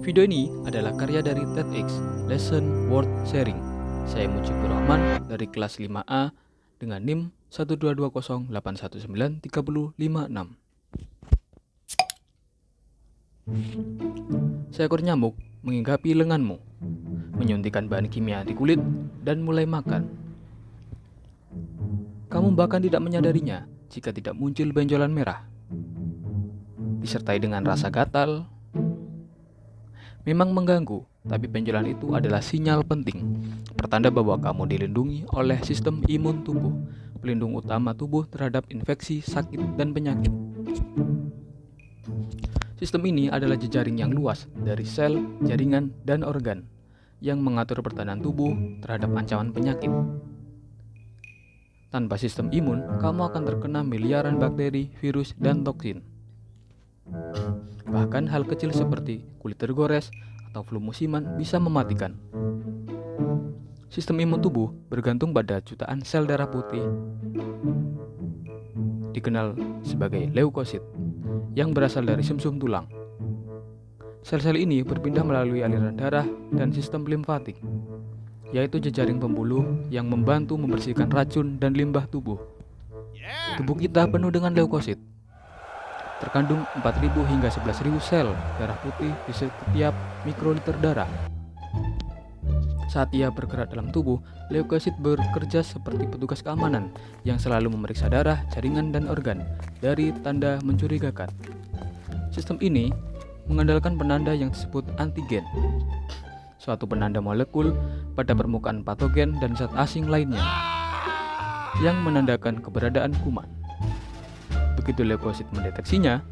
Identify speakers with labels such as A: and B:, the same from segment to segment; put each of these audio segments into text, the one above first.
A: Video ini adalah karya dari TEDx, Lesson Worth Sharing. Saya Mujibur Rahman dari kelas 5A dengan NIM 12208193056. Seekor nyamuk menghinggapi lenganmu, menyuntikkan bahan kimia di kulit, dan mulai makan. Kamu bahkan tidak menyadarinya jika tidak muncul benjolan merah, disertai dengan rasa gatal. Memang mengganggu, tapi benjolan itu adalah sinyal penting, pertanda bahwa kamu dilindungi oleh sistem imun tubuh, pelindung utama tubuh terhadap infeksi, sakit, dan penyakit. Sistem ini adalah jejaring yang luas dari sel, jaringan, dan organ yang mengatur pertahanan tubuh terhadap ancaman penyakit. Tanpa sistem imun, kamu akan terkena miliaran bakteri, virus, dan toksin. Bahkan hal kecil seperti kulit tergores atau flu musiman bisa mematikan. Sistem imun tubuh bergantung pada jutaan sel darah putih, dikenal sebagai leukosit, yang berasal dari sumsum tulang. Sel-sel ini berpindah melalui aliran darah dan sistem limfatik, yaitu jejaring pembuluh yang membantu membersihkan racun dan limbah tubuh. Tubuh kita penuh dengan leukosit. Terkandung 4.000 hingga 11.000 sel darah putih di setiap mikroliter darah. Saat ia bergerak dalam tubuh, leukosit bekerja seperti petugas keamanan yang selalu memeriksa darah, jaringan, dan organ dari tanda mencurigakan. Sistem ini mengandalkan penanda yang disebut antigen, suatu penanda molekul pada permukaan patogen dan zat asing lainnya yang menandakan keberadaan kuman. Begitu leukosit mendeteksinya,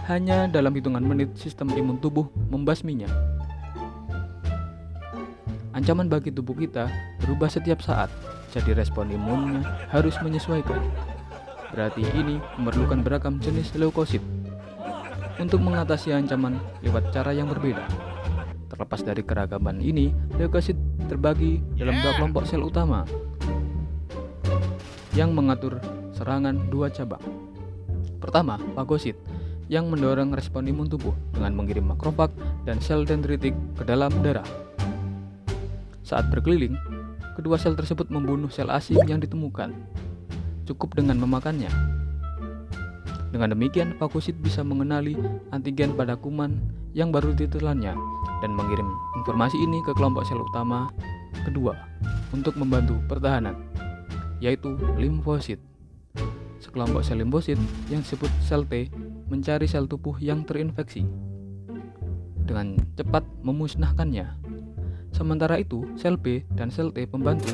A: hanya dalam hitungan menit sistem imun tubuh membasminya. Ancaman bagi tubuh kita berubah setiap saat, jadi respon imunnya harus menyesuaikan. Berarti ini memerlukan beragam jenis leukosit untuk mengatasi ancaman lewat cara yang berbeda. Terlepas dari keragaman ini, leukosit terbagi dalam dua kelompok sel utama yang mengatur serangan dua cabang. Pertama, fagosit, yang mendorong respon imun tubuh dengan mengirim makrofag dan sel dendritik ke dalam darah. Saat berkeliling, kedua sel tersebut membunuh sel asing yang ditemukan. Cukup dengan memakannya. Dengan demikian, fagosit bisa mengenali antigen pada kuman yang baru ditelannya dan mengirim informasi ini ke kelompok sel utama kedua untuk membantu pertahanan, yaitu limfosit. Sekelompok sel limfosit yang disebut sel T mencari sel tubuh yang terinfeksi dengan cepat memusnahkannya. Sementara itu, sel B dan sel T pembantu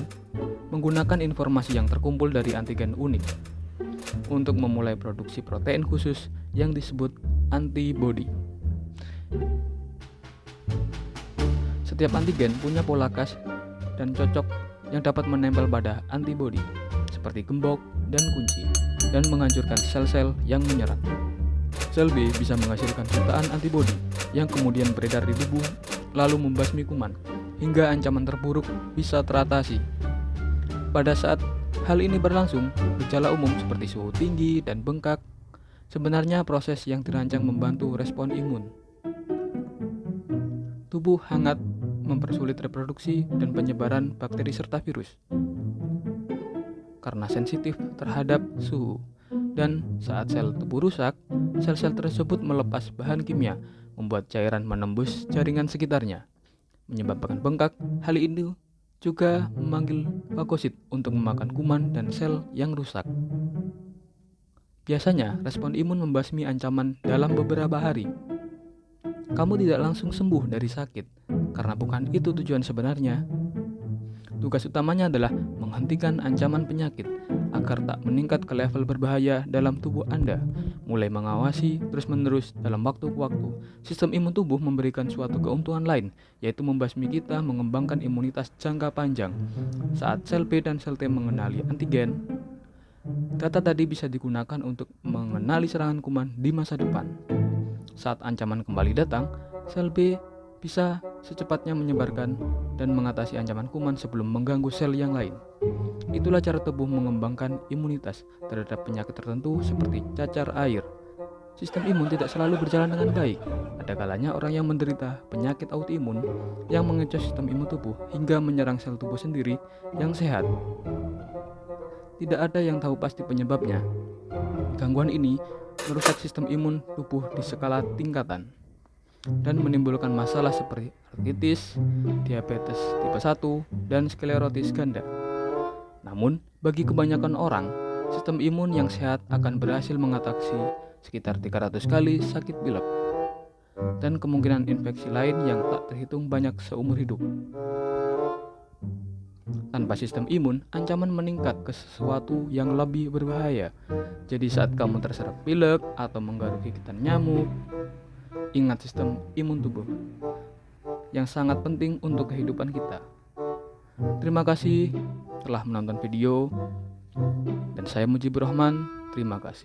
A: menggunakan informasi yang terkumpul dari antigen unik untuk memulai produksi protein khusus yang disebut antibodi. Setiap antigen punya pola khas dan cocok yang dapat menempel pada antibodi seperti gembok dan kunci dan menghancurkan sel-sel yang menyerang. Sel B bisa menghasilkan jutaan antibodi yang kemudian beredar di tubuh lalu membasmi kuman hingga ancaman terburuk bisa teratasi. Pada saat hal ini berlangsung, gejala umum seperti suhu tinggi dan bengkak sebenarnya proses yang dirancang membantu respon imun. Tubuh hangat mempersulit reproduksi dan penyebaran bakteri serta virus karena sensitif terhadap suhu. Dan saat sel tubuh rusak, sel-sel tersebut melepas bahan kimia, membuat cairan menembus jaringan sekitarnya, menyebabkan bengkak. Hal ini juga memanggil fagosit untuk memakan kuman dan sel yang rusak. Biasanya, respon imun membasmi ancaman dalam beberapa hari. Kamu tidak langsung sembuh dari sakit, karena bukan itu tujuan sebenarnya. Tugas utamanya adalah menghentikan ancaman penyakit agar tak meningkat ke level berbahaya dalam tubuh Anda. Mulai mengawasi terus-menerus dalam waktu ke waktu. Sistem imun tubuh memberikan suatu keuntungan lain, yaitu membasmi kita mengembangkan imunitas jangka panjang. Saat sel B dan sel T mengenali antigen, data tadi bisa digunakan untuk mengenali serangan kuman di masa depan. Saat ancaman kembali datang, sel B bisa secepatnya menyebarkan dan mengatasi ancaman kuman sebelum mengganggu sel yang lain. Itulah cara tubuh mengembangkan imunitas terhadap penyakit tertentu seperti cacar air. sistem imun tidak selalu berjalan dengan baik. Ada kalanya orang yang menderita penyakit autoimun yang mengecoh sistem imun tubuh hingga menyerang sel tubuh sendiri yang sehat. Tidak ada yang tahu pasti penyebabnya. Gangguan ini merusak sistem imun tubuh di skala tingkatan dan menimbulkan masalah seperti artritis, diabetes tipe 1, dan sklerotis ganda. Namun, bagi kebanyakan orang, sistem imun yang sehat akan berhasil mengatasi sekitar 300 kali sakit pilek dan kemungkinan infeksi lain yang tak terhitung banyak seumur hidup. Tanpa sistem imun, ancaman meningkat ke sesuatu yang lebih berbahaya. Jadi saat kamu terserang pilek atau menggaruk gigitan nyamuk, ingat sistem imun tubuh yang sangat penting untuk kehidupan kita. Terima kasih telah menonton video dan saya Mujibur Rahman. Terima kasih.